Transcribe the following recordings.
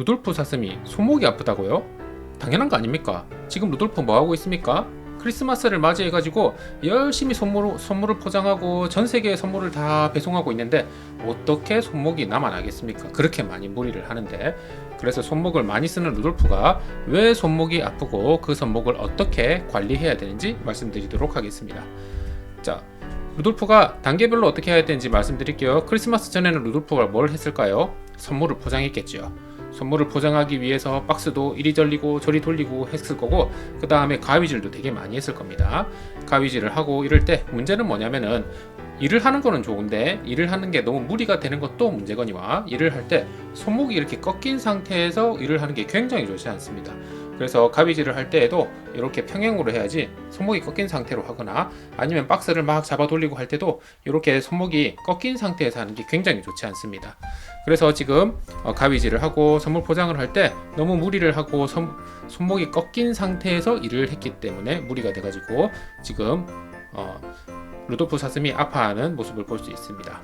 루돌프 사슴이 손목이 아프다고요? 당연한 거 아닙니까? 지금 루돌프 뭐 하고 있습니까? 크리스마스를 맞이해가지고 열심히 선물을 포장하고 전 세계에 선물을 다 배송하고 있는데 어떻게 손목이 남아나겠습니까? 그렇게 많이 무리를 하는데. 그래서 손목을 많이 쓰는 루돌프가 왜 손목이 아프고 그 손목을 어떻게 관리해야 되는지 말씀드리도록 하겠습니다. 자, 루돌프가 단계별로 어떻게 해야 되는지 말씀드릴게요. 크리스마스 전에는 루돌프가 뭘 했을까요? 선물을 포장했겠죠. 선물을 포장하기 위해서 박스도 이리 돌리고 저리 돌리고 했을 거고, 그 다음에 가위질도 되게 많이 했을 겁니다. 가위질을 하고 이럴 때 문제는 뭐냐면은, 일을 하는 거는 좋은데 일을 하는 게 너무 무리가 되는 것도 문제거니와, 일을 할 때 손목이 이렇게 꺾인 상태에서 일을 하는 게 굉장히 좋지 않습니다. 그래서 가위질을 할 때에도 이렇게 평행으로 해야지, 손목이 꺾인 상태로 하거나 아니면 박스를 막 잡아 돌리고 할 때도 이렇게 손목이 꺾인 상태에서 하는 게 굉장히 좋지 않습니다. 그래서 지금 가위질을 하고 선물 포장을 할 때 너무 무리를 하고 손목이 꺾인 상태에서 일을 했기 때문에 무리가 돼가지고 지금 루돌프 사슴이 아파하는 모습을 볼 수 있습니다.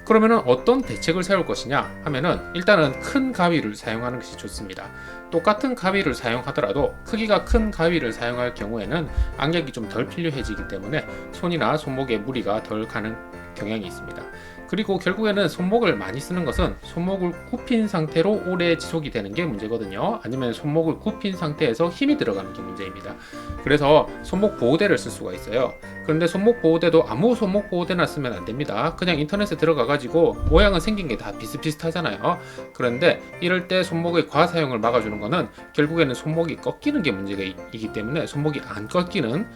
그러면은 어떤 대책을 세울 것이냐 하면은, 일단은 큰 가위를 사용하는 것이 좋습니다. 똑같은 가위를 사용하더라도 크기가 큰 가위를 사용할 경우에는 악력이 좀 덜 필요해지기 때문에 손이나 손목에 무리가 덜 가는 경향이 있습니다. 그리고 결국에는 손목을 많이 쓰는 것은 손목을 굽힌 상태로 오래 지속이 되는 게 문제거든요. 아니면 손목을 굽힌 상태에서 힘이 들어가는 게 문제입니다. 그래서 손목 보호대를 쓸 수가 있어요. 그런데 손목 보호대도 아무 손목 보호대나 쓰면 안 됩니다. 그냥 인터넷에 들어가 가지고 모양은 생긴 게 다 비슷비슷하잖아요. 그런데 이럴 때 손목의 과사용을 막아주는 거는 결국에는 손목이 꺾이는 게 문제이기 때문에 손목이 안 꺾이는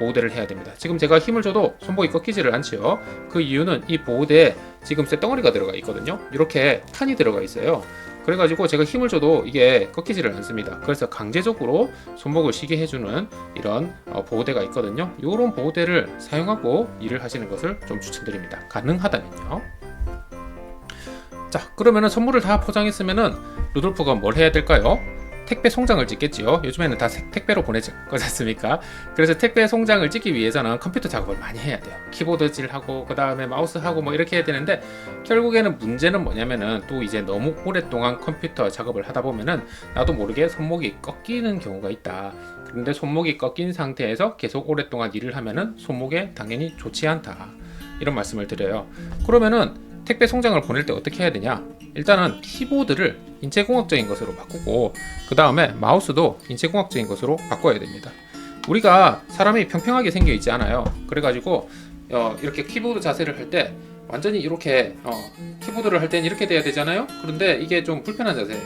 보호대를 해야 됩니다. 지금 제가 힘을 줘도 손목이 꺾이지를 않지요. 그 이유는 이 보호대에 지금 쇳덩어리가 들어가 있거든요. 이렇게 탄이 들어가 있어요. 그래가지고 제가 힘을 줘도 이게 꺾이지를 않습니다. 그래서 강제적으로 손목을 쉬게 해주는 이런 보호대가 있거든요. 이런 보호대를 사용하고 일을 하시는 것을 좀 추천드립니다. 가능하다면요. 자, 그러면은 선물을 다 포장했으면은 루돌프가 뭘 해야 될까요? 택배 송장을 찍겠지요. 요즘에는 다 택배로 보내지 않습니까? 그래서 택배 송장을 찍기 위해서는 컴퓨터 작업을 많이 해야 돼요. 키보드질하고 그 다음에 마우스하고 뭐 이렇게 해야 되는데, 결국에는 문제는 뭐냐면은, 또 이제 너무 오랫동안 컴퓨터 작업을 하다 보면은 나도 모르게 손목이 꺾이는 경우가 있다. 그런데 손목이 꺾인 상태에서 계속 오랫동안 일을 하면은 손목에 당연히 좋지 않다, 이런 말씀을 드려요. 그러면은 택배 송장을 보낼 때 어떻게 해야 되냐? 일단은 키보드를 인체공학적인 것으로 바꾸고, 그 다음에 마우스도 인체공학적인 것으로 바꿔야 됩니다. 우리가 사람이 평평하게 생겨 있지 않아요. 그래가지고 이렇게 키보드 자세를 할 때 완전히 이렇게 키보드를 할 때는 이렇게 돼야 되잖아요. 그런데 이게 좀 불편한 자세예요.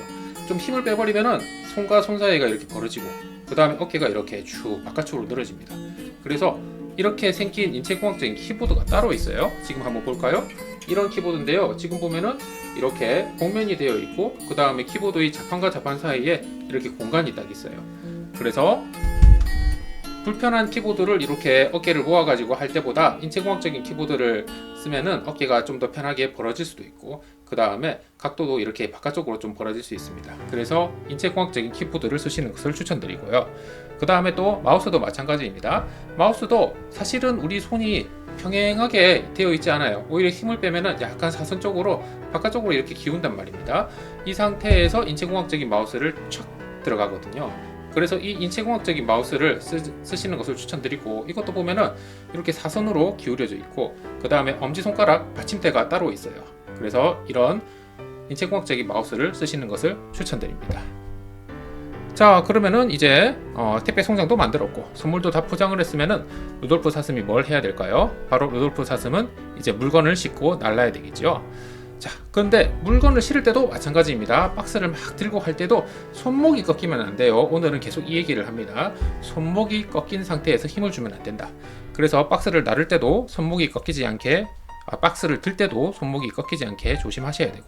좀 힘을 빼버리면은 손과 손 사이가 이렇게 벌어지고, 그 다음에 어깨가 이렇게 쭉 바깥쪽으로 늘어집니다. 그래서 이렇게 생긴 인체공학적인 키보드가 따로 있어요. 지금 한번 볼까요? 이런 키보드인데요. 지금 보면은 이렇게 복면이 되어 있고, 그 다음에 키보드의 자판과 자판 사이에 이렇게 공간이 딱 있어요. 그래서 불편한 키보드를 이렇게 어깨를 모아가지고 할 때보다 인체공학적인 키보드를 쓰면은 어깨가 좀 더 편하게 벌어질 수도 있고, 그 다음에 각도도 이렇게 바깥쪽으로 좀 벌어질 수 있습니다. 그래서 인체공학적인 키보드를 쓰시는 것을 추천드리고요. 그 다음에 또 마우스도 마찬가지입니다. 마우스도 사실은 우리 손이 평행하게 되어 있지 않아요. 오히려 힘을 빼면은 약간 사선 쪽으로 바깥쪽으로 이렇게 기운단 말입니다. 이 상태에서 인체공학적인 마우스를 촥 들어가거든요. 그래서 이 인체공학적인 마우스를 쓰시는 것을 추천드리고, 이것도 보면은 이렇게 사선으로 기울여져 있고, 그 다음에 엄지손가락 받침대가 따로 있어요. 그래서 이런 인체공학적인 마우스를 쓰시는 것을 추천드립니다. 자, 그러면은 이제 택배 송장도 만들었고 선물도 다 포장을 했으면은 루돌프 사슴이 뭘 해야 될까요? 바로 루돌프 사슴은 이제 물건을 싣고 날라야 되겠죠. 자, 그런데 물건을 실을 때도 마찬가지입니다. 박스를 막 들고 할 때도 손목이 꺾이면 안 돼요. 오늘은 계속 이 얘기를 합니다. 손목이 꺾인 상태에서 힘을 주면 안 된다. 그래서 박스를 나를 때도 손목이 꺾이지 않게, 박스를 들 때도 손목이 꺾이지 않게 조심하셔야 되고,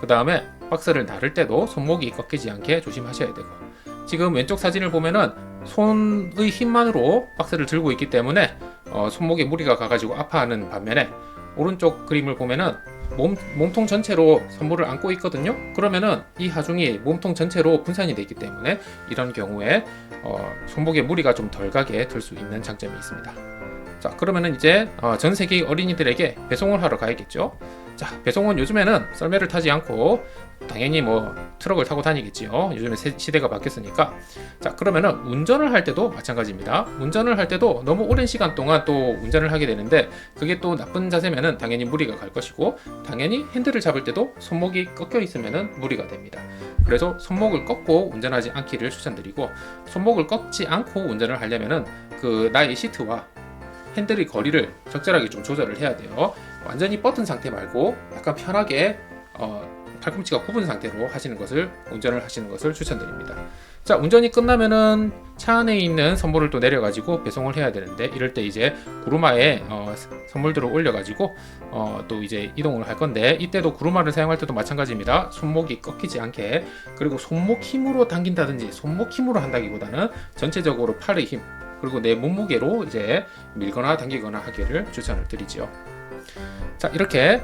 그 다음에 박스를 나를 때도 손목이 꺾이지 않게 조심하셔야 되고, 지금 왼쪽 사진을 보면은 손의 힘만으로 박스를 들고 있기 때문에 손목에 무리가 가가지고 아파하는 반면에, 오른쪽 그림을 보면은 몸통 전체로 선물을 안고 있거든요. 그러면은 이 하중이 몸통 전체로 분산이 되기 때문에 이런 경우에 손목에 무리가 좀 덜 가게 될 수 있는 장점이 있습니다. 자, 그러면은 이제 전 세계 어린이들에게 배송을 하러 가야겠죠. 자, 배송은 요즘에는 썰매를 타지 않고 당연히 뭐 트럭을 타고 다니겠지요. 요즘에 시대가 바뀌었으니까. 자, 그러면은 운전을 할 때도 마찬가지입니다. 운전을 할 때도 너무 오랜 시간 동안 또 운전을 하게 되는데, 그게 또 나쁜 자세면은 당연히 무리가 갈 것이고, 당연히 핸들을 잡을 때도 손목이 꺾여 있으면은 무리가 됩니다. 그래서 손목을 꺾고 운전하지 않기를 추천드리고, 손목을 꺾지 않고 운전을 하려면은 그 나의 시트와 핸들의 거리를 적절하게 좀 조절을 해야 돼요. 완전히 뻗은 상태 말고 약간 편하게 팔꿈치가 굽은 상태로 운전을 하시는 것을 추천드립니다. 자, 운전이 끝나면은 차 안에 있는 선물을 또 내려가지고 배송을 해야 되는데, 이럴 때 이제 구루마에 선물들을 올려가지고 또 이제 이동을 할 건데, 이때도 구루마를 사용할 때도 마찬가지입니다. 손목이 꺾이지 않게, 그리고 손목 힘으로 당긴다든지 손목 힘으로 한다기보다는 전체적으로 팔의 힘, 그리고 내 몸무게로 이제 밀거나 당기거나 하기를 추천을 드리지요. 자, 이렇게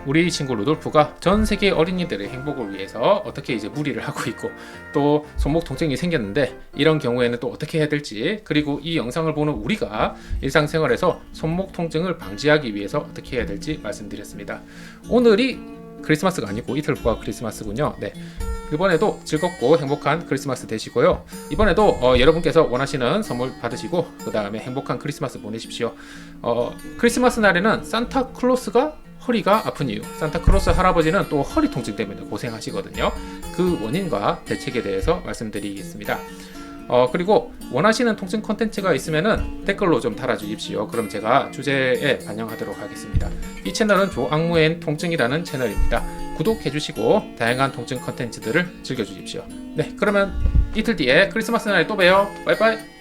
우리 친구 루돌프가 전 세계 어린이들의 행복을 위해서 어떻게 이제 무리를 하고 있고, 또 손목 통증이 생겼는데 이런 경우에는 또 어떻게 해야 될지, 그리고 이 영상을 보는 우리가 일상생활에서 손목 통증을 방지하기 위해서 어떻게 해야 될지 말씀드렸습니다. 오늘이 크리스마스가 아니고 이틀 후가 크리스마스군요. 네. 이번에도 즐겁고 행복한 크리스마스 되시고요. 이번에도 여러분께서 원하시는 선물 받으시고, 그 다음에 행복한 크리스마스 보내십시오. 크리스마스 날에는 산타클로스가 허리가 아픈 이유, 산타클로스 할아버지는 또 허리 통증 때문에 고생하시거든요. 그 원인과 대책에 대해서 말씀드리겠습니다. 그리고 원하시는 통증 콘텐츠가 있으면은 댓글로 좀 달아주십시오. 그럼 제가 주제에 반영하도록 하겠습니다. 이 채널은 조악무엔 통증이라는 채널입니다. 구독해주시고 다양한 통증 콘텐츠들을 즐겨주십시오. 네, 그러면 이틀 뒤에 크리스마스 날에 또 봬요. 빠이빠이.